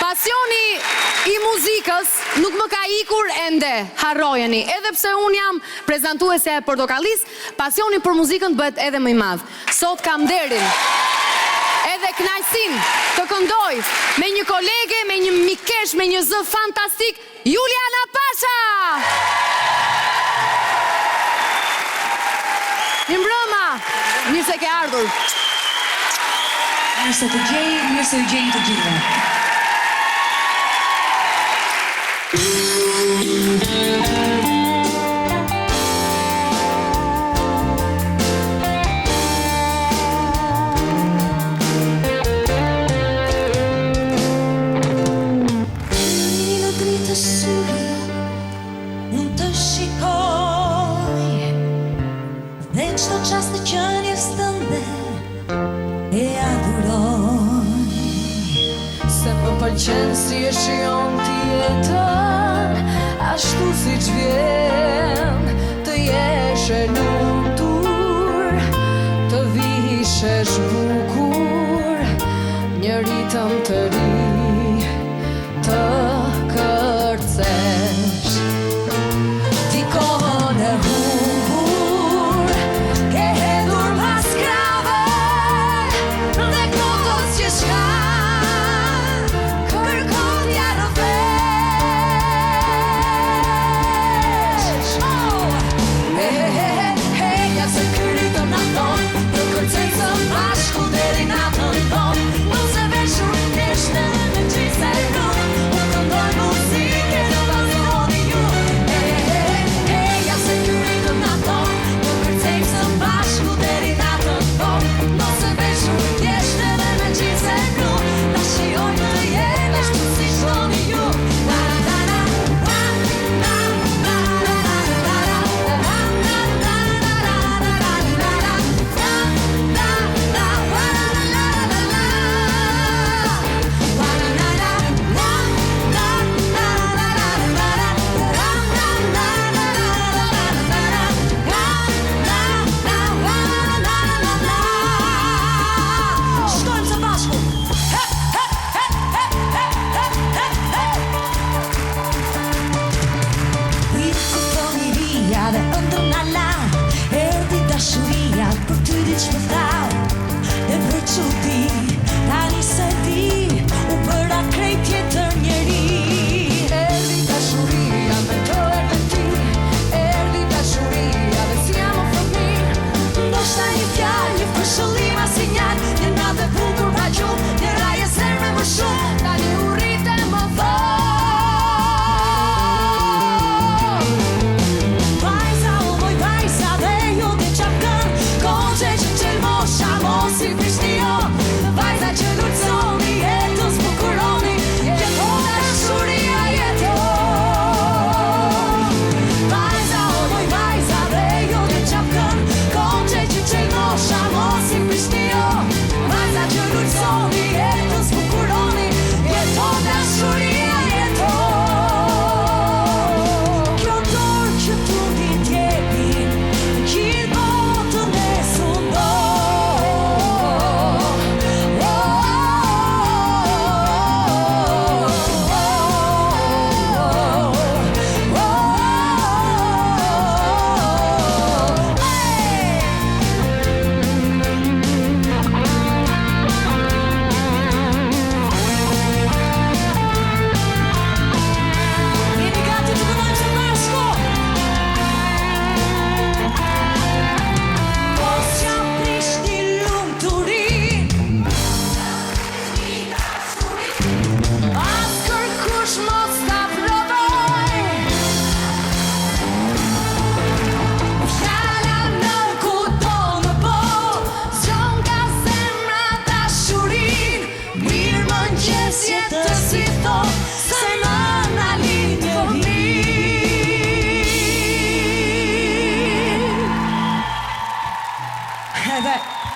Pasioni i muzikës nuk më ka ikur ende, harrojeni. Edhe pse unë jam prezantuese e Portokallis, pasioni për muzikën bëhet edhe më i madh. Sot kam nderin edhe kënaqësinë të këndoj me një kolege, me një mikesh, me një zë fantastik, Juliana Pasha! Mirëmbrëma, mirë se ke ardhur. Mirë se të gjej, mirë se u gjej të gjithëve. Në dritë syri, nuk të shikoj, dhe çdo çast të qenies tënde e adhuroj. Se më pëlqen si e shijon tjetër, ashtu siç vjen, të jesh e lumtur, të vishesh bukur, një ritëm të ri, të kërcesh. Ti kohën e humbur, ke hedhur pas krave, dhe kotës që shkan, kërkon t'ja rëvesh. Ja se ky ritëm na thon, të kërcejmë së bashku deri natën ton. Mos e veshur thjesht në mëngjes e rrugë, u këndoj muzikë do vazhdoni ju. Ja se ky ritëm na thon, të kërcejmë së bashku deri natën ton. Mos e veshur thjesht në mëngjes e rrugë, ta shijoj në jetë ashtu si shoni ju. Shkojmë së bashku. Dhe ëndër nga la, erdhi dashuria për ty diç më thau. Dhe për çudi, tani se di, u bëra krejt tjetër njeri. Erdhi dashuria me të erdhe ti, erdhi dashuria dhe si jam o fëmijë. Ndoshta një fjalë, një fshëllim, as sinjal, një natë e bukur pa gjumë, një raje serme më shumë, tani u rritem më vonë. Vajza, o moj vajza, dhe ju di çfarë kën, koqe që qel mosha, mos i prishni jo. Vajza që lulësoni, jetën zbukuroni, jeton dashuria jeton. Vajza, o moj vajza, dhe ju di çfarë kën, koqe që qel mosha, mos i prishni jo. Vajza që lulësoni, jetën zbukuroni, jeton dashuria jeton. Kjo dorë që tu di t'jepin, gjithë botën e sundon. Jeni gati të këndojmë së bashku? Mos qa prishni lumturin, as kërkush mos ta prodhoj. Fjala në kudo në botë, zgjon nga zemra dashurin. Mirëmëngjes jetësi thot, se nëna lind fëmijë.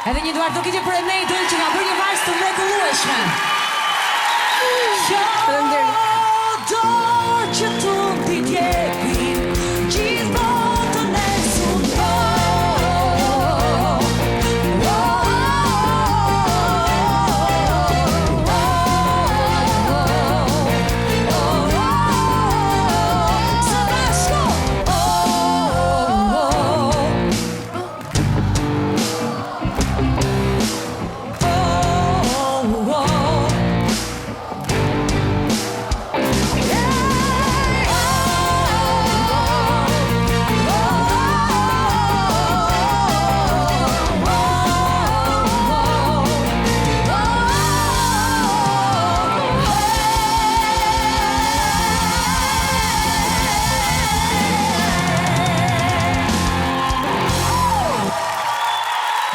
Edhe një duar dukitje për Enejdën që nga bërë një vajzë të mrekullueshme. Kjo dorë që tu ti t'jepin, gjithë botën e sundon.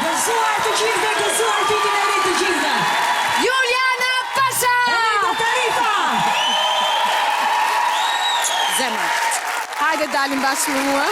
Gëzuar të gjithëve, gëzuar vitin e ri të gjithëve. Juliana Pasha! Elida Tarifa! Zemër. Hajde dalim bashkë me mua.